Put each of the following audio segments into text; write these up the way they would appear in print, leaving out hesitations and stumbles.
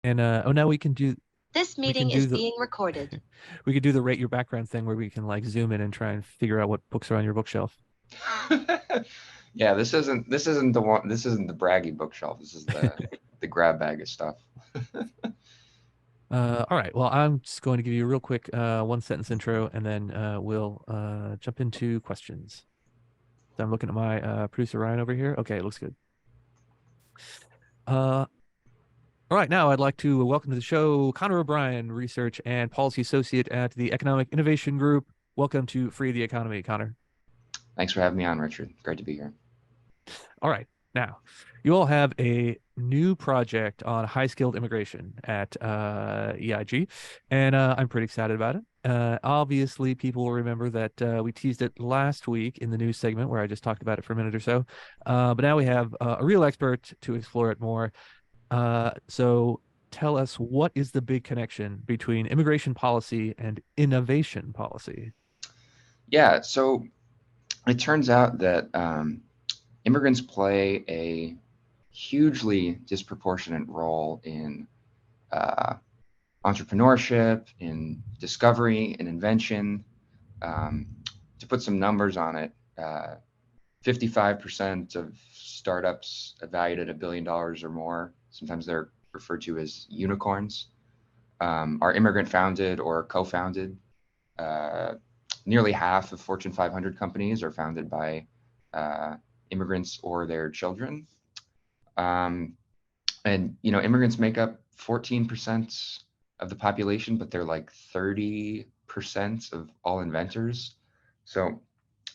And oh, now This we can meeting do is the being recorded. we could do the rate your background thing where we can like zoom in and try and figure out what books are on your bookshelf. Yeah, this isn't the one. This isn't the braggy bookshelf. This is the grab bag of stuff. All right. Well, I'm just going to give you a real quick one sentence intro, and then we'll jump into questions. So I'm looking at my producer Ryan over here. Okay, it looks good. Uh, all right, now I'd like to welcome to the show Connor O'Brien, Research and Policy Associate at the Economic Innovation Group. Welcome to Free the Economy, Connor. Thanks for having me on, Richard. Great to be here. All right, now you all have a new project on high-skilled immigration at EIG, and I'm pretty excited about it. Obviously, people will remember that we teased it last week in the news segment where I just talked about it for a minute or so. But now we have a real expert to explore it more. So tell us, what is the big connection between immigration policy and innovation policy? Yeah, so it turns out that immigrants play a hugely disproportionate role in uh, entrepreneurship, in discovery, in invention. Um, to put some numbers on it, 55% of startups valued at $1 billion or more, sometimes they're referred to as unicorns, are immigrant founded or co-founded. Uh, Nearly half of Fortune 500 companies are founded by uh, immigrants or their children. Um, and immigrants make up 14% of the population, but they're like 30% of all inventors. So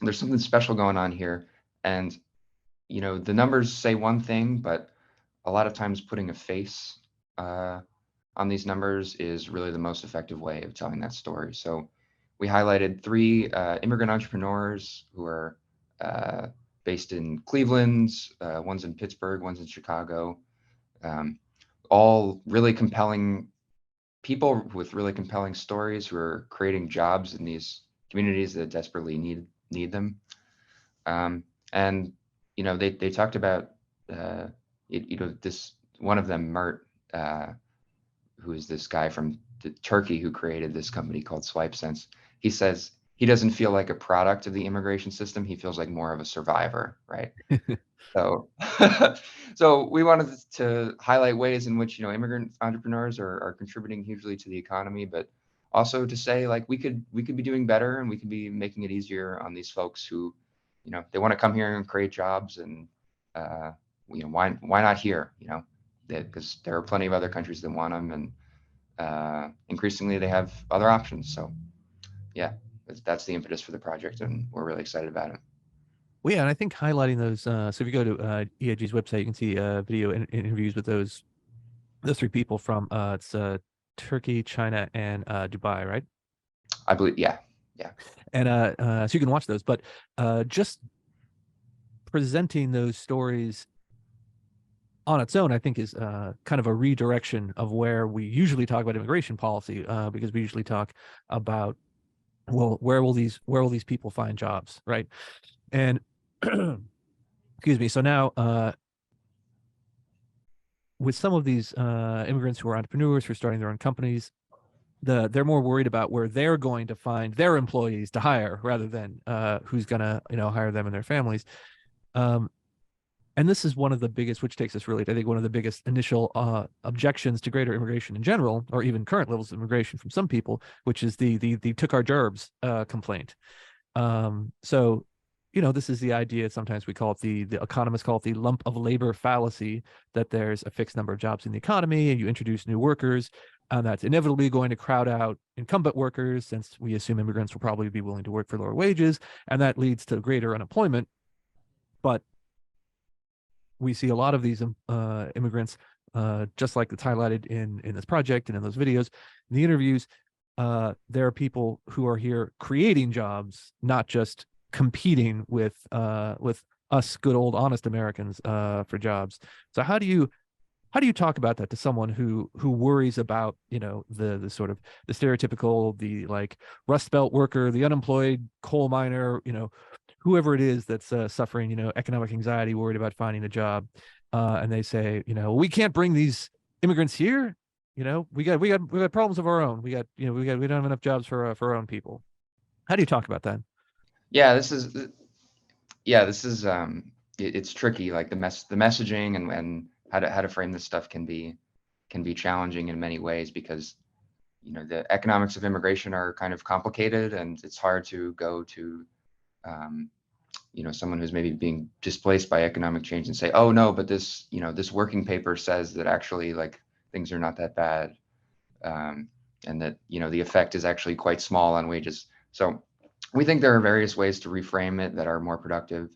there's something special going on here. And the numbers say one thing, but a lot of times putting a face uh, on these numbers is really the most effective way of telling that story. So we highlighted three immigrant entrepreneurs who are uh, based in Cleveland, one's in Pittsburgh, one's in Chicago, um, all really compelling people with really compelling stories who are creating jobs in these communities that desperately need them. Um, and they talked about this one of them, Mert, who is this guy from Turkey who created this company called SwipeSense. He says he doesn't feel like a product of the immigration system. He feels like more of a survivor, right? So, so we wanted to highlight ways in which immigrant entrepreneurs are contributing hugely to the economy, but also to say like we could be doing better and we could be making it easier on these folks who, they want to come here and create jobs and uh, why not here, because there are plenty of other countries that want them and increasingly they have other options. So yeah, that's the impetus for the project and we're really excited about it. Well, yeah, and I think highlighting those. So if you go to EIG's website, you can see video interviews with those three people from it's Turkey, China, and Dubai, right? I believe, yeah, yeah. And so you can watch those. But just presenting those stories on its own, I think, is kind of a redirection of where we usually talk about immigration policy, because we usually talk about, well, where will these people find jobs, right? And excuse me. So now, with some of these immigrants who are entrepreneurs who are starting their own companies, they're more worried about where they're going to find their employees to hire rather than who's gonna hire them and their families. Um, and this is one of the biggest, which takes us really to, I think, one of the biggest initial objections to greater immigration in general, or even current levels of immigration from some people, which is the took our gerbs complaint. So, this is the idea. Sometimes we call it the economists call it the lump of labor fallacy, that there's a fixed number of jobs in the economy and you introduce new workers, and that's inevitably going to crowd out incumbent workers, since we assume immigrants will probably be willing to work for lower wages, and that leads to greater unemployment. But we see a lot of these immigrants, just like it's highlighted in this project and in those videos, in the interviews. There are people who are here creating jobs, not just competing with us good old honest Americans for jobs. So how do you talk about that to someone who worries about the sort of the stereotypical, the like Rust Belt worker, the unemployed coal miner, whoever it is that's suffering economic anxiety, worried about finding a job, and they say we can't bring these immigrants here. we got problems of our own. We don't have enough jobs for our own people. How do you talk about that? Yeah, this is it's tricky. Like the messaging and how to frame this stuff can be challenging in many ways because the economics of immigration are kind of complicated, and it's hard to go to um, someone who's maybe being displaced by economic change and say, oh no, but this working paper says that actually like things are not that bad, um, and that the effect is actually quite small on wages. So we think there are various ways to reframe it that are more productive,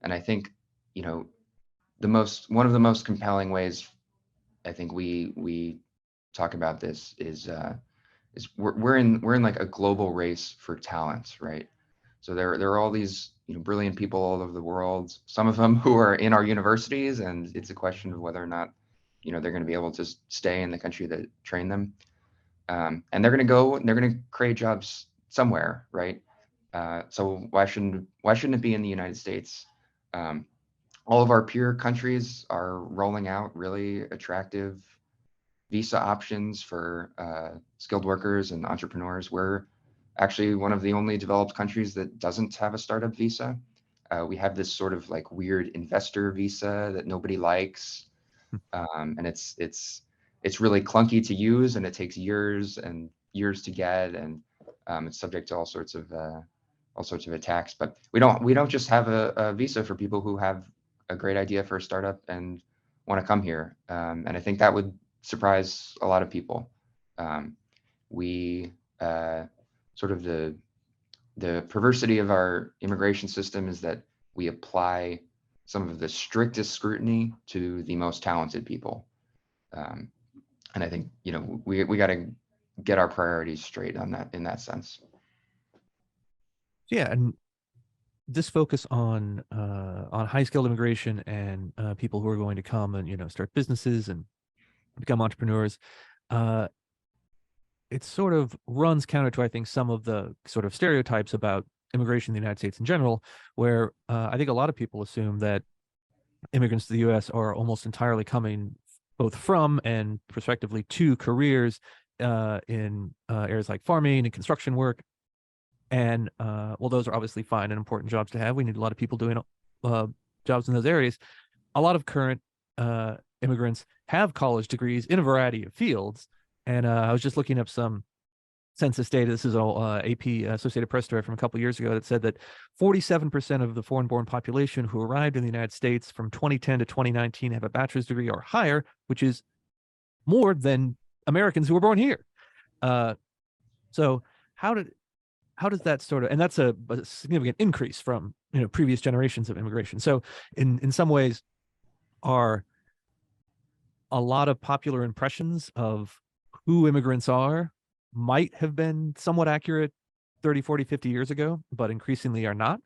and I think you know one of the most compelling ways I think we talk about this is we're in like a global race for talent, right? So there are all these brilliant people all over the world. Some of them who are in our universities, and it's a question of whether or not they're going to be able to stay in the country that trained them. And they're going to go and they're going to create jobs somewhere, right? So why shouldn't it be in the United States? Um, all of our peer countries are rolling out really attractive visa options for skilled workers and entrepreneurs. We're actually one of the only developed countries that doesn't have a startup visa. We have this sort of like weird investor visa that nobody likes, and it's really clunky to use, and it takes years and years to get, and it's subject to all sorts of attacks. But we don't just have a visa for people who have a great idea for a startup and want to come here, and I think that would surprise a lot of people. We sort of the perversity of our immigration system is that we apply some of the strictest scrutiny to the most talented people. Um, and I think, we got to get our priorities straight on that in that sense. Yeah, and this focus on high skilled immigration and people who are going to come and start businesses and become entrepreneurs. Uh, it sort of runs counter to, I think, some of the sort of stereotypes about immigration in the United States in general, where I think a lot of people assume that immigrants to the U.S. are almost entirely coming both from and prospectively to careers in areas like farming and construction work. And well, those are obviously fine and important jobs to have. We need a lot of people doing uh, jobs in those areas. A lot of current immigrants have college degrees in a variety of fields. And I was just looking up some census data. This is all AP Associated Press story from a couple of years ago that said that 47% of the foreign-born population who arrived in the United States from 2010 to 2019 have a bachelor's degree or higher, which is more than Americans who were born here. So how does that sort of, and that's a significant increase from previous generations of immigration. So in some ways, are a lot of popular impressions of who immigrants are might have been somewhat accurate 30, 40, 50 years ago, but increasingly are not.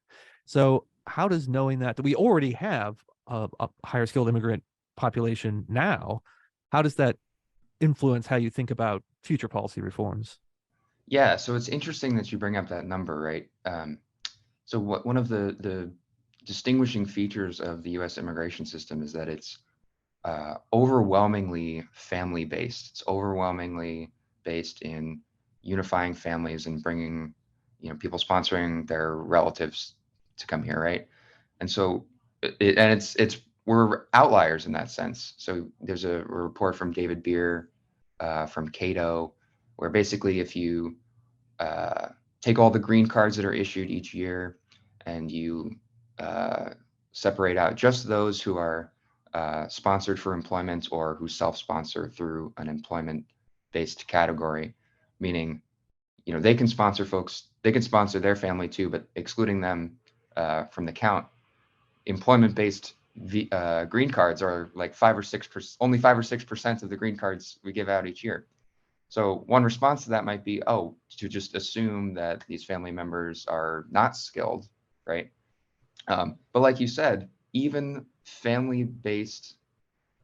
So how does knowing that we already have a higher skilled immigrant population now, how does that influence how you think about future policy reforms? Yeah, so it's interesting that you bring up that number, right? So one of the distinguishing features of the U.S. immigration system is that it's overwhelmingly family based. It's overwhelmingly based in unifying families and bringing, people sponsoring their relatives to come here, right? And so, we're outliers in that sense. So there's a report from David Beer from Cato, where basically if you take all the green cards that are issued each year and you uh, separate out just those who are sponsored for employment or who self-sponsor through an employment-based category, meaning they can sponsor folks, they can sponsor their family too, but excluding them from the count. Employment-based green cards are like 5 or 6%, only 5 or 6% of the green cards we give out each year. So one response to that might be, oh, to just assume that these family members are not skilled, right? But like you said, even family-based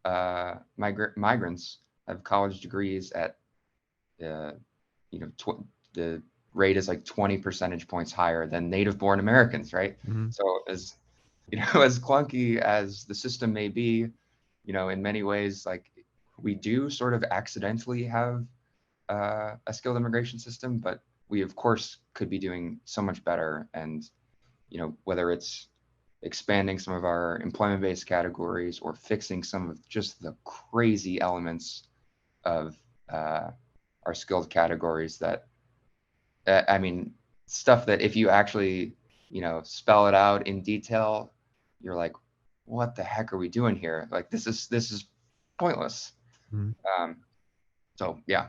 migrants have college degrees at, the rate is like 20 percentage points higher than native-born Americans, right? Mm-hmm. So as as clunky as the system may be, in many ways, like we do sort of accidentally have a skilled immigration system, but we of course could be doing so much better. And whether it's expanding some of our employment-based categories or fixing some of just the crazy elements of our skilled categories that, I mean, stuff that if you actually, spell it out in detail, you're like, what the heck are we doing here? Like, this is pointless. Mhm. So yeah.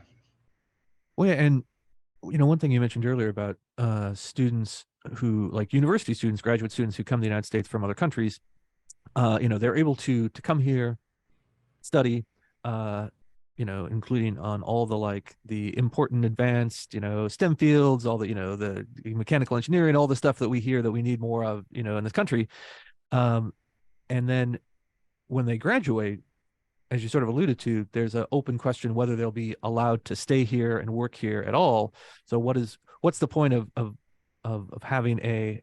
Well, yeah, and one thing you mentioned earlier about students who, like university students, graduate students who come to the United States from other countries, they're able to come here, study, uh, including on all the like the important advanced, STEM fields, all the, the mechanical engineering, all the stuff that we hear that we need more of, in this country. Um, and then when they graduate, as you sort of alluded to, there's an open question whether they'll be allowed to stay here and work here at all. So what's the point of having a,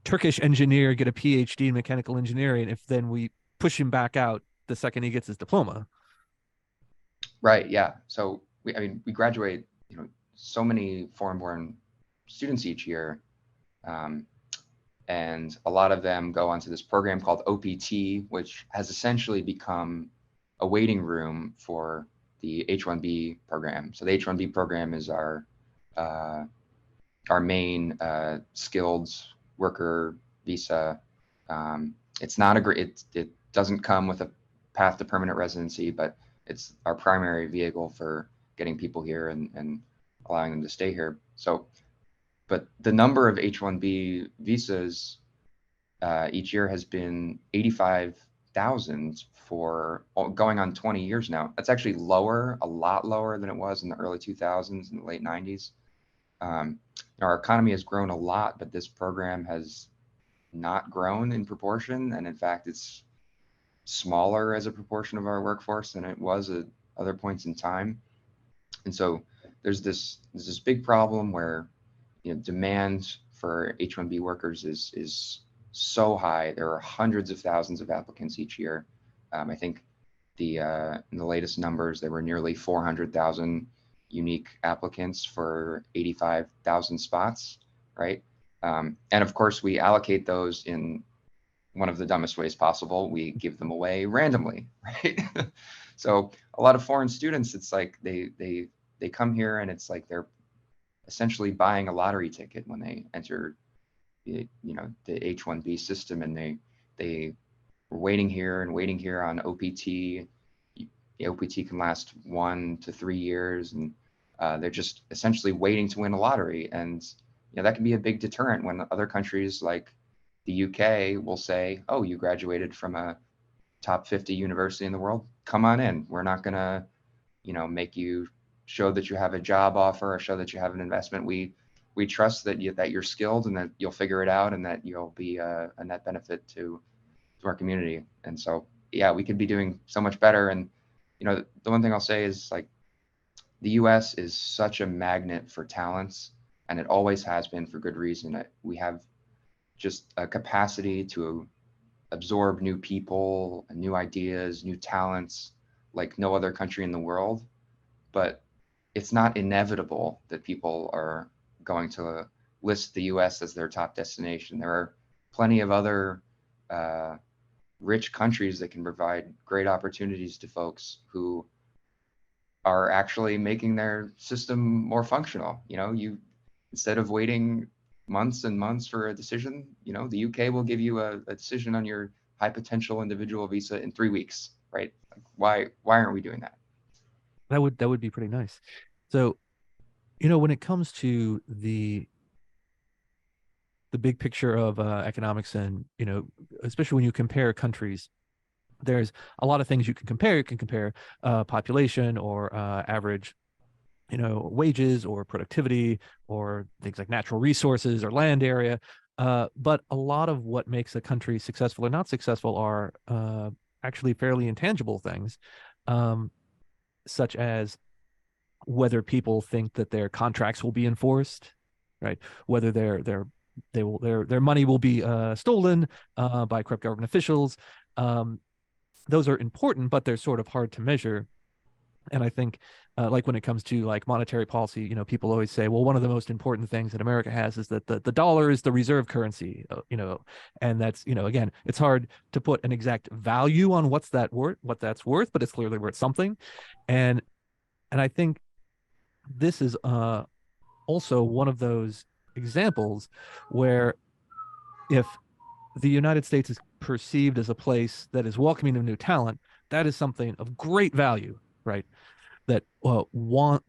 Turkish engineer get a PhD in mechanical engineering if then we push him back out the second he gets his diploma? Right. Yeah. So we graduate, so many foreign-born students each year, and a lot of them go onto this program called OPT, which has essentially become a waiting room for the H-1B program. So the H-1B program is our main skilled worker visa. It's not a great, it doesn't come with a path to permanent residency, but it's our primary vehicle for getting people here and allowing them to stay here. So, but the number of H-1B visas each year has been 85,000 for going on 20 years now. That's actually lower, a lot lower than it was in the early 2000s and the late 90s. Our economy has grown a lot, but this program has not grown in proportion. And in fact, it's smaller as a proportion of our workforce than it was at other points in time. And so there's this big problem where demand for H-1B workers is so high. There are hundreds of thousands of applicants each year. I think in the latest numbers, there were nearly 400,000 unique applicants for 85,000 spots, right? And of course, we allocate those in one of the dumbest ways possible. We give them away randomly, right? So a lot of foreign students, it's like they come here and it's like they're essentially buying a lottery ticket when they enter the H-1B system, and they were waiting here on OPT. The OPT can last 1 to 3 years, and they're just essentially waiting to win a lottery. And that can be a big deterrent when other countries like the UK will say, oh, you graduated from a top 50 university in the world, come on in. We're not gonna make you show that you have a job offer or show that you have an investment. We trust that you're skilled and that you'll figure it out and that you'll be a net benefit to our community. And so, yeah, we could be doing so much better. And the one thing I'll say is, like, the US is such a magnet for talents, and it always has been for good reason. We have just a capacity to absorb new people, new ideas, new talents like no other country in the world. But it's not inevitable that people are going to list the US as their top destination. There are plenty of other rich countries that can provide great opportunities to folks who are actually making their system more functional. You instead of waiting months and months for a decision, the UK will give you a decision on your high potential individual visa in 3 weeks, right? Like, why aren't we doing that? That would be pretty nice. So, when it comes to the big picture of economics, and especially when you compare countries, there's a lot of things you can compare. You can compare population or average wages or productivity or things like natural resources or land area. But a lot of what makes a country successful or not successful are actually fairly intangible things, um, such as whether people think that their contracts will be enforced, right? Whether their money will be stolen by corrupt government officials. Um, those are important, but they're sort of hard to measure. And I think, like when it comes to like monetary policy, people always say, well, one of the most important things that America has is that the dollar is the reserve currency, and that's, again, it's hard to put an exact value on what that's worth, but it's clearly worth something. And I think this is also one of those examples where if the United States is perceived as a place that is welcoming of new talent, that is something of great value, right? That will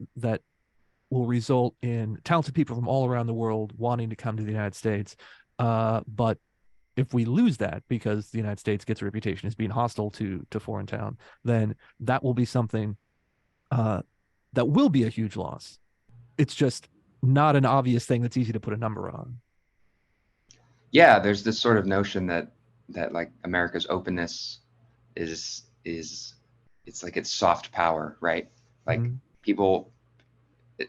result in talented people from all around the world wanting to come to the United States. But if we lose that because the United States gets a reputation as being hostile to foreign talent, then that will be something that will be a huge loss. It's just not an obvious thing that's easy to put a number on. Yeah, there's this sort of notion that like America's openness is it's like it's soft power, right? Like Mhm. people,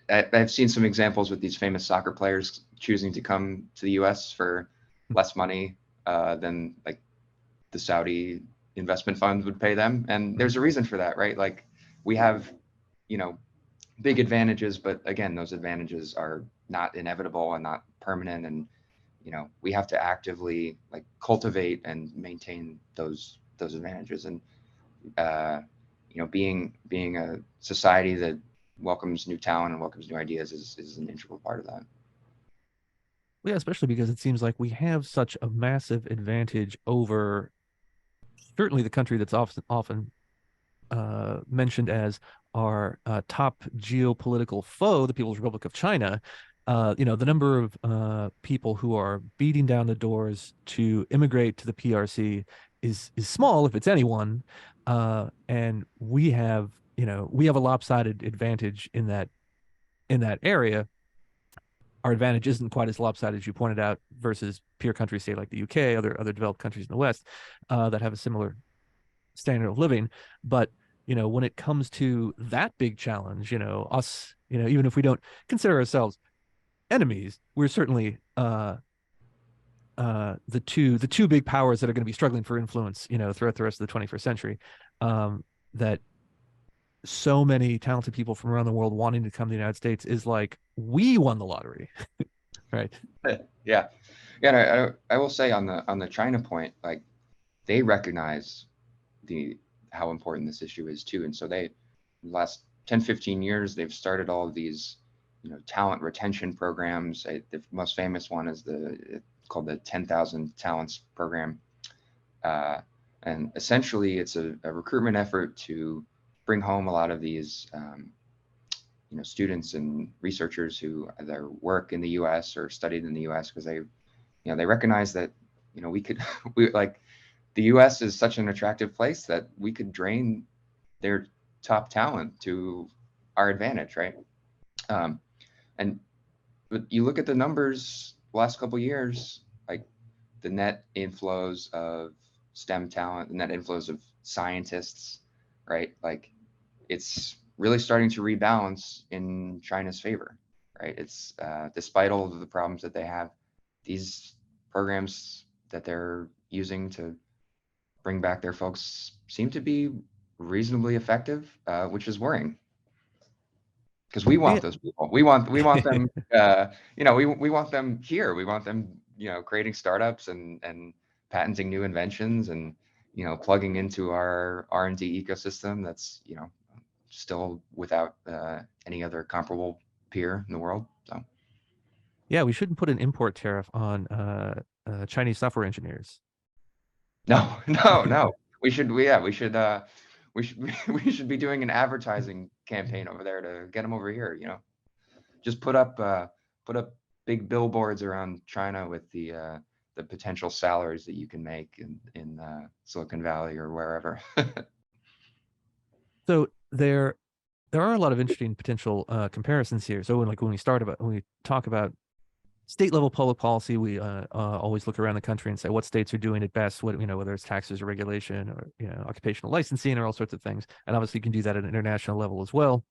I've seen some examples with these famous soccer players choosing to come to the U.S. for less money than like the Saudi investment funds would pay them, and there's a reason for that, right? Like we have, you know, big advantages, but again, those advantages are not inevitable and not permanent, and we have to actively like cultivate and maintain those advantages. And being a society that welcomes new talent and welcomes new ideas is an integral part of that. Yeah, especially because it seems like we have such a massive advantage over certainly the country that's often mentioned as our top geopolitical foe, the People's Republic of China. The number of people who are beating down the doors to immigrate to the PRC is small, if it's anyone, and we have a lopsided advantage in that area. Our advantage isn't quite as lopsided as you pointed out versus peer countries, say like the UK, other developed countries in the West that have a similar standard of living. But when it comes to that big challenge, us, even if we don't consider ourselves enemies, we're certainly the two big powers that are going to be struggling for influence, throughout the rest of the 21st century. That so many talented people from around the world wanting to come to the United States is like we won the lottery, right? Yeah, yeah. And I will say on the China point, like they recognize the how important this issue is too, and so last 10-15 years they've started all of these talent retention programs. The most famous one is called the 10,000 Talents Program, and essentially it's a recruitment effort to bring home a lot of these students and researchers who either work in the U.S. or studied in the U.S. because they recognize that we could we like the U.S. is such an attractive place that we could drain their top talent to our advantage, right? And but you look at the numbers last couple of years, like the net inflows of STEM talent, the net inflows of scientists, right? Like it's really starting to rebalance in China's favor, right? It's despite all of the problems that they have, these programs that they're using to bring back their folks seem to be reasonably effective, which is worrying because we want Yeah. those people. We want them. We want them here. We want them. Creating startups and patenting new inventions and plugging into our R&D ecosystem. That's still without any other comparable peer in the world. So Yeah, we shouldn't put an import tariff on Chinese software engineers. no, no, no. We should we should be doing an advertising campaign over there to get them over here. Just put up big billboards around China with the potential salaries that you can make in Silicon Valley or wherever. So there are a lot of interesting potential comparisons here. So when we talk about state level public policy, we always look around the country and say what states are doing it best. Whether it's taxes or regulation or occupational licensing or all sorts of things. And obviously, you can do that at an international level as well.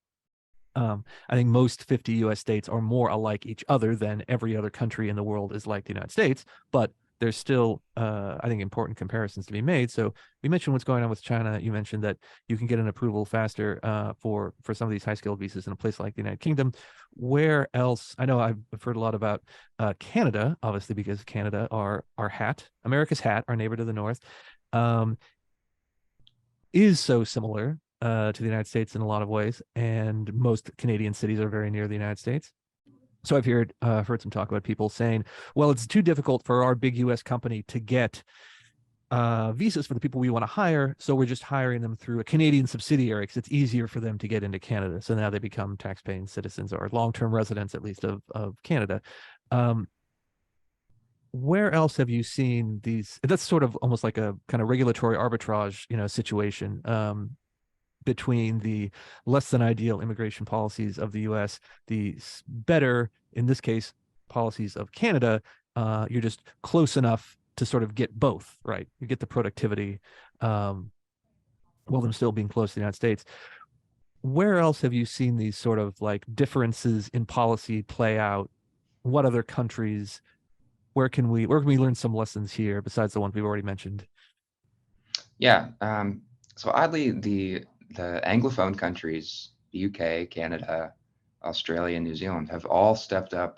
I think most 50 U.S. states are more alike each other than every other country in the world is like the United States. But there's still, I think, important comparisons to be made. So we mentioned what's going on with China. You mentioned that you can get an approval faster for some of these high-skilled visas in a place like the United Kingdom. Where else? I know I've heard a lot about Canada, obviously, because Canada, our hat, America's hat, our neighbor to the north, um, is so similar to the United States in a lot of ways, and most Canadian cities are very near the United States. So I've heard some talk about people saying, well, it's too difficult for our big U.S. company to get visas for the people we want to hire, so we're just hiring them through a Canadian subsidiary because it's easier for them to get into Canada. So now they become tax-paying citizens or long-term residents, at least of Canada. Where else have you seen these? That's sort of almost like a kind of regulatory arbitrage, situation. Between the less than ideal immigration policies of the US, the better, in this case, policies of Canada. You're just close enough to sort of get both, right? You get the productivity while them still being close to the United States. Where else have you seen these sort of like differences in policy play out? What other countries? Where can we learn some lessons here besides the ones we've already mentioned? Yeah. So oddly, the Anglophone countries, the UK, Canada, Australia, and New Zealand, have all stepped up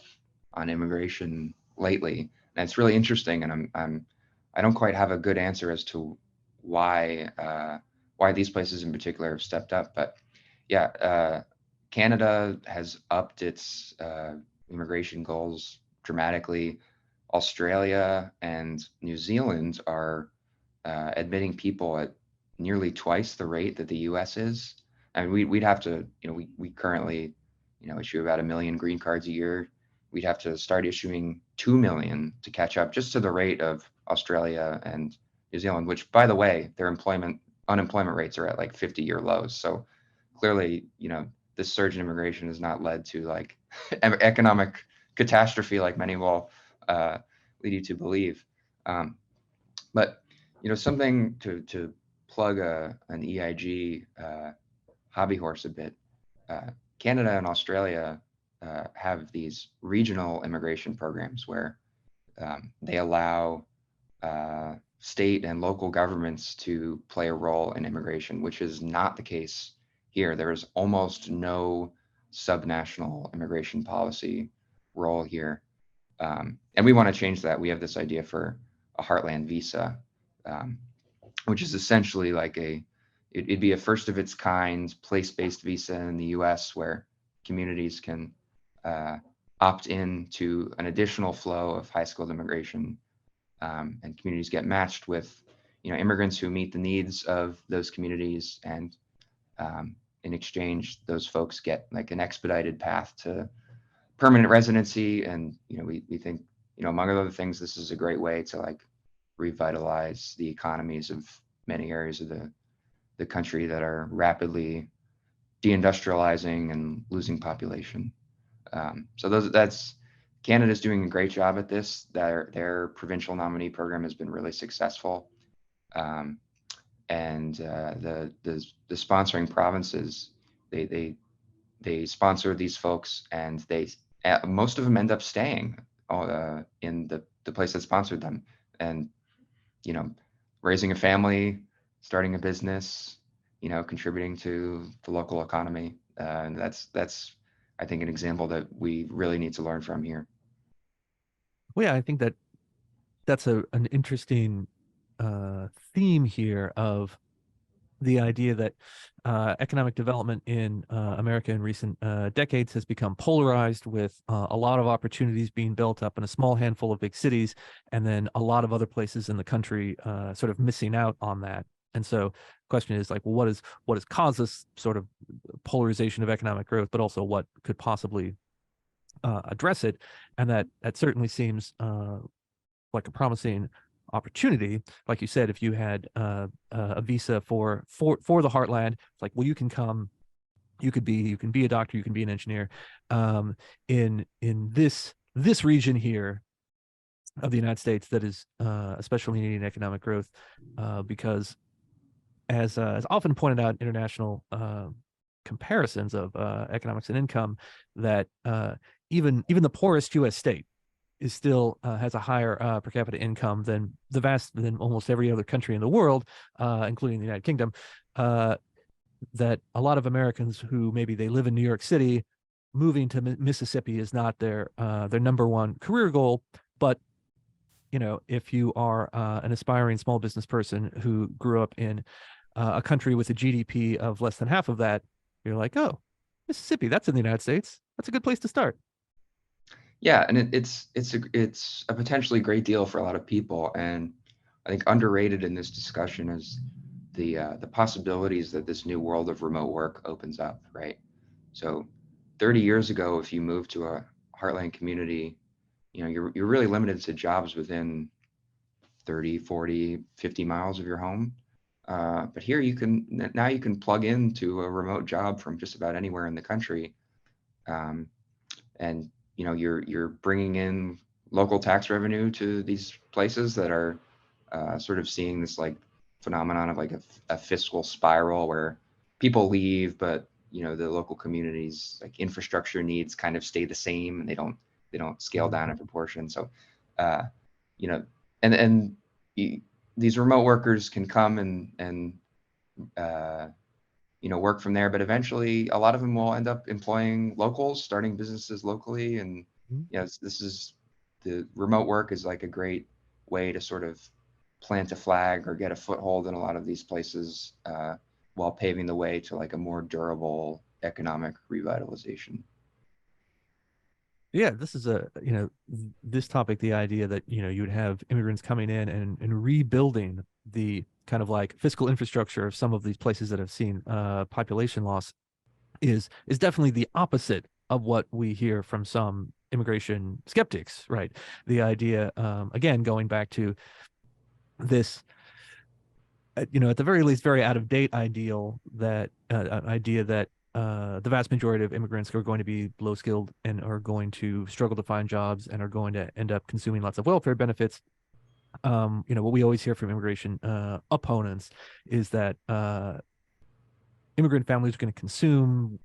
on immigration lately, and it's really interesting. And I don't quite have a good answer as to why these places in particular have stepped up. But yeah, Canada has upped its immigration goals dramatically. Australia and New Zealand are admitting people at nearly twice the rate that the U.S. is. I mean, we'd have to, we currently, issue about 1 million green cards a year. We'd have to start issuing 2 million to catch up just to the rate of Australia and New Zealand, which, by the way, their unemployment rates are at like 50-year lows. So clearly, this surge in immigration has not led to like economic catastrophe like many will lead you to believe. But something to plug an EIG hobby horse a bit. Canada and Australia have these regional immigration programs where they allow state and local governments to play a role in immigration, which is not the case here. There is almost no subnational immigration policy role here. And we want to change that. We have this idea for a Heartland visa, which is essentially like it'd be a first of its kind place-based visa in the US where communities can opt in to an additional flow of high-skilled immigration, and communities get matched with immigrants who meet the needs of those communities, and in exchange those folks get like an expedited path to permanent residency. And we think among other things, this is a great way to like revitalize the economies of many areas of the country that are rapidly deindustrializing and losing population. So that's Canada's doing a great job at this. Their provincial nominee program has been really successful, and the sponsoring provinces, they sponsor these folks, and most of them end up staying in the place that sponsored them, and raising a family, starting a business, contributing to the local economy. And that's I think an example that we really need to learn from here. Well, yeah, I think that's an interesting theme here of the idea that economic development in America in recent decades has become polarized, with a lot of opportunities being built up in a small handful of big cities, and then a lot of other places in the country sort of missing out on that. And so the question is like, well, what has caused this sort of polarization of economic growth, but also what could possibly address it? And that certainly seems like a promising opportunity. Like you said, if you had a visa for the Heartland, it's like, well, you can come, you can be a doctor, you can be an engineer in this region here of the United States that is especially needing economic growth, because as often pointed out, international comparisons of economics and income, that even the poorest U.S. state is still has a higher per capita income than almost every other country in the world, including the United Kingdom. That a lot of Americans who maybe they live in New York City, moving to Mississippi is not their number one career goal. But if you are an aspiring small business person who grew up in a country with a GDP of less than half of that, you're like, oh, Mississippi, that's in the United States. That's a good place to start. Yeah, and it's a potentially great deal for a lot of people, and I think underrated in this discussion is the possibilities that this new world of remote work opens up, right? So 30 years ago, if you moved to a heartland community, you're really limited to jobs within 30, 40, 50 miles of your home. But here now you can plug into a remote job from just about anywhere in the country. Um, and you're bringing in local tax revenue to these places that are sort of seeing this like phenomenon of like a fiscal spiral where people leave, but the local communities like infrastructure needs kind of stay the same, and they don't scale down in proportion. So uh, you know and these remote workers can come and uh, work from there, but eventually a lot of them will end up employing locals, starting businesses locally. And Mhm. the remote work is like a great way to sort of plant a flag or get a foothold in a lot of these places, while paving the way to like a more durable economic revitalization. Yeah, this is this topic, the idea that you would have immigrants coming in and rebuilding the kind of like fiscal infrastructure of some of these places that have seen population loss is definitely the opposite of what we hear from some immigration skeptics, right? The idea, again, going back to this, at the very least, very out of date idea that the vast majority of immigrants are going to be low skilled and are going to struggle to find jobs and are going to end up consuming lots of welfare benefits. What we always hear from immigration opponents is that immigrant families are going to consume,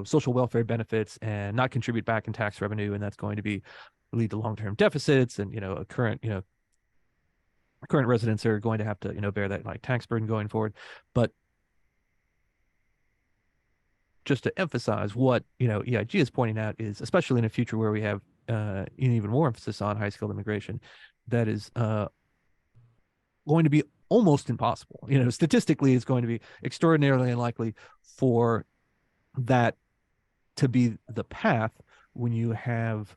social welfare benefits and not contribute back in tax revenue, and that's going to be lead to long-term deficits, and current residents are going to have to bear that like tax burden going forward. But just to emphasize what EIG is pointing out is, especially in a future where we have even more emphasis on high skilled immigration, that is going to be almost impossible. Statistically, it's going to be extraordinarily unlikely for that to be the path when you have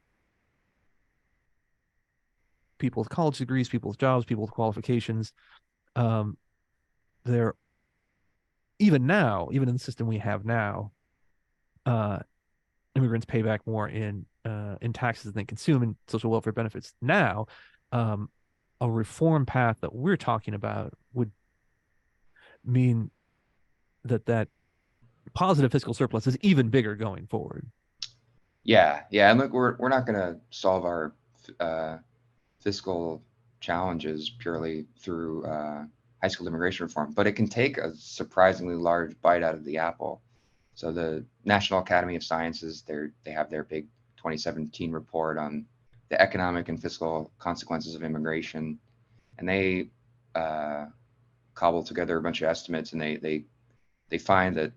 people with college degrees, people with jobs, people with qualifications. Um, they're even now, even in the system we have now, uh, immigrants pay back more in taxes than they consume in social welfare benefits. Now, um, a reform path that we're talking about would mean that positive fiscal surplus is even bigger going forward. Yeah, and look, we're not going to solve our uh, fiscal challenges purely through high school immigration reform, but it can take a surprisingly large bite out of the apple. So the National Academy of Sciences, they have their big 2017 report on the economic and fiscal consequences of immigration, and they cobble together a bunch of estimates, and they find that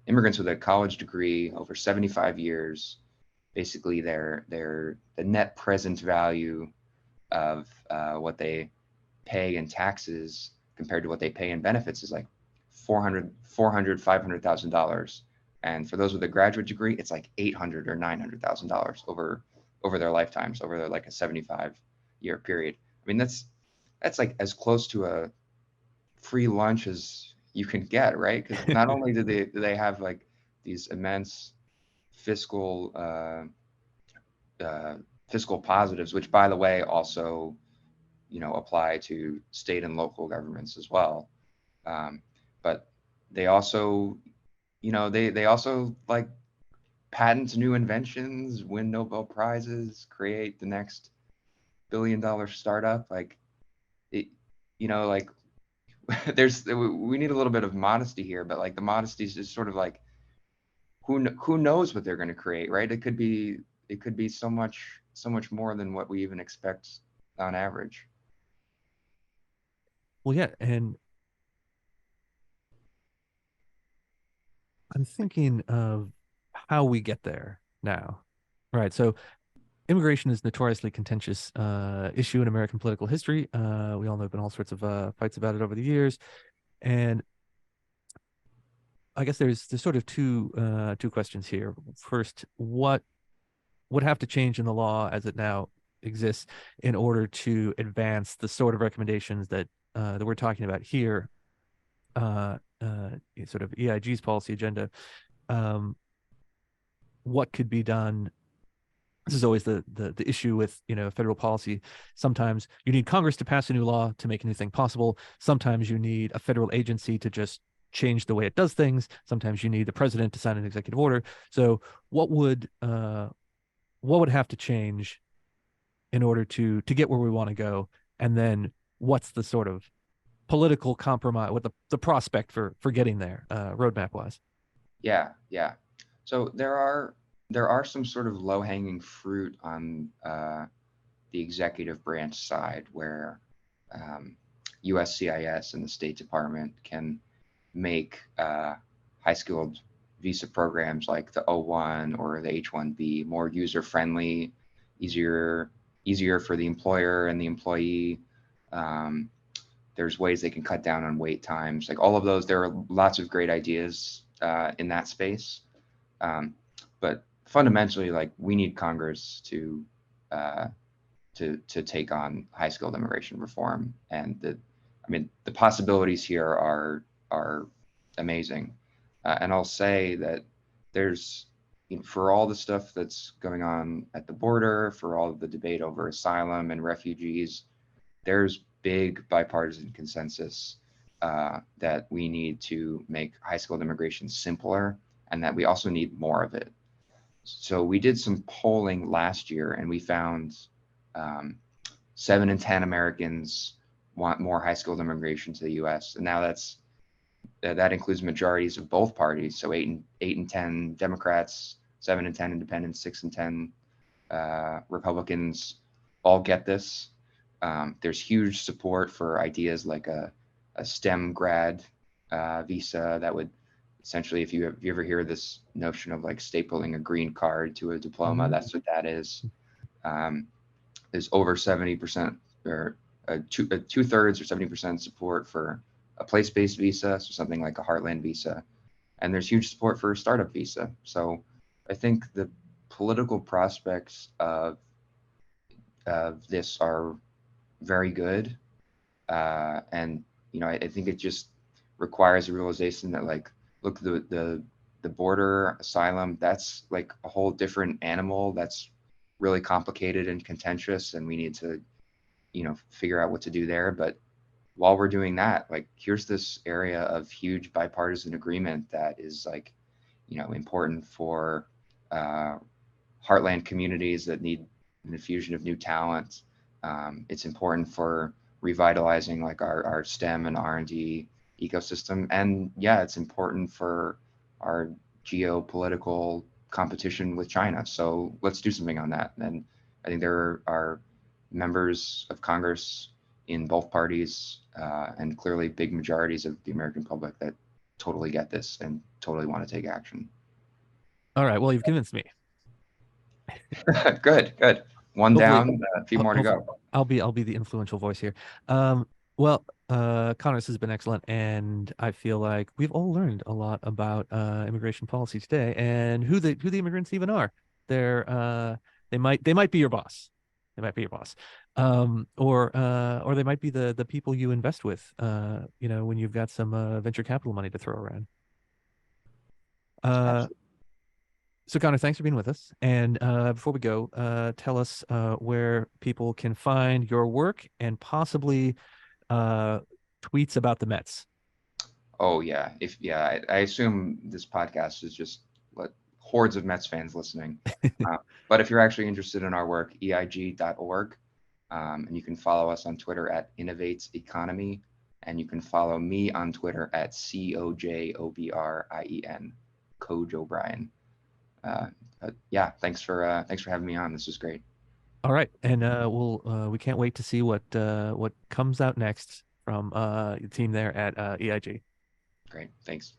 immigrants with a college degree over 75 years, basically the net present value of what they pay in taxes compared to what they pay in benefits is like $500,000. And for those with a graduate degree, it's like $800,000 or $900,000 over their lifetimes, over their like a 75-year period. I mean, that's like as close to a free lunch as you can get, right? Because not only do they have like these immense fiscal uh, fiscal positives, which by the way also apply to state and local governments as well. Um, but they also, they also like patent new inventions, win Nobel Prizes, create the next billion-dollar startup. Like, it, like we need a little bit of modesty here, but like the modesty is just sort of like who knows what they're going to create, right? It could be so much so much more than what we even expect on average. Well, yeah, and I'm thinking of how we get there now. Right. So immigration is notoriously contentious issue in American political history. We all know there have been all sorts of fights about it over the years. And I guess there's sort of two questions here. First, what would have to change in the law as it now exists in order to advance the sort of recommendations that we're talking about here, sort of EIG's policy agenda? Um, what could be done? This is always the issue with federal policy. Sometimes you need Congress to pass a new law to make a new thing possible. Sometimes you need a federal agency to just change the way it does things. Sometimes you need the president to sign an executive order. So what would have to change in order to get where we want to go? And then what's the sort of political compromise, what the prospect for getting there, roadmap wise? Yeah, yeah. So there are some sort of low hanging fruit on the executive branch side where USCIS and the State Department can make high skilled visa programs like the O1 or the H1B more user friendly, easier easier for the employer and the employee. Um, there's ways they can cut down on wait times, like all of those. There are lots of great ideas in that space, but fundamentally, like we need Congress uh, to take on high skilled immigration reform, and the possibilities here are amazing. And I'll say that there's, for all the stuff that's going on at the border, for all of the debate over asylum and refugees, there's big bipartisan consensus that we need to make high skilled immigration simpler, and that we also need more of it. So we did some polling last year, and we found um, 7 in 10 Americans want more high skilled immigration to the U.S. And now that includes majorities of both parties. So 8 in 10 Democrats, 7 in 10 Independents, 6 in 10 Republicans all get this. There's huge support for ideas like a STEM grad visa that would essentially, if you ever hear this notion of like stapling a green card to a diploma, Mm-hmm. that's what that is. Um, there's over 70% or two-thirds or 70% support for a place-based visa, so something like a Heartland visa, and there's huge support for a startup visa. So I think the political prospects of this are very good, and I think it just requires a realization that, like, look, the border asylum, that's like a whole different animal. That's really complicated and contentious, and we need to figure out what to do there. But while we're doing that, like, here's this area of huge bipartisan agreement that is, like, important for uh, heartland communities that need an infusion of new talent. It's important for revitalizing like our STEM and R&D ecosystem, and yeah, it's important for our geopolitical competition with China. So let's do something on that. And I think there are members of Congress in both parties, and clearly big majorities of the American public that totally get this and totally want to take action. All right. Well, you've convinced me. Good, good. One Hopefully, down, a few more to hopefully go. I'll be the influential voice here. Well, Connor, this has been excellent, and I feel like we've all learned a lot about immigration policy today and who the immigrants even are. They might be your boss. They might be your boss. Or they might be the people you invest with, when you've got some venture capital money to throw around. Uh, Absolutely. So Connor, thanks for being with us. And before we go, tell us where people can find your work and possibly uh, tweets about the Mets. Oh yeah, if yeah, I assume this podcast is just what hordes of Mets fans listening. Uh, but if you're actually interested in our work, eig.org, and you can follow us on Twitter at Innovates Economy, and you can follow me on Twitter at COJOBRIEN, Coj O'Brien. Uh, yeah, thanks for having me on. This was great. All right, and we can't wait to see what comes out next from the team there at EIG. Great, thanks.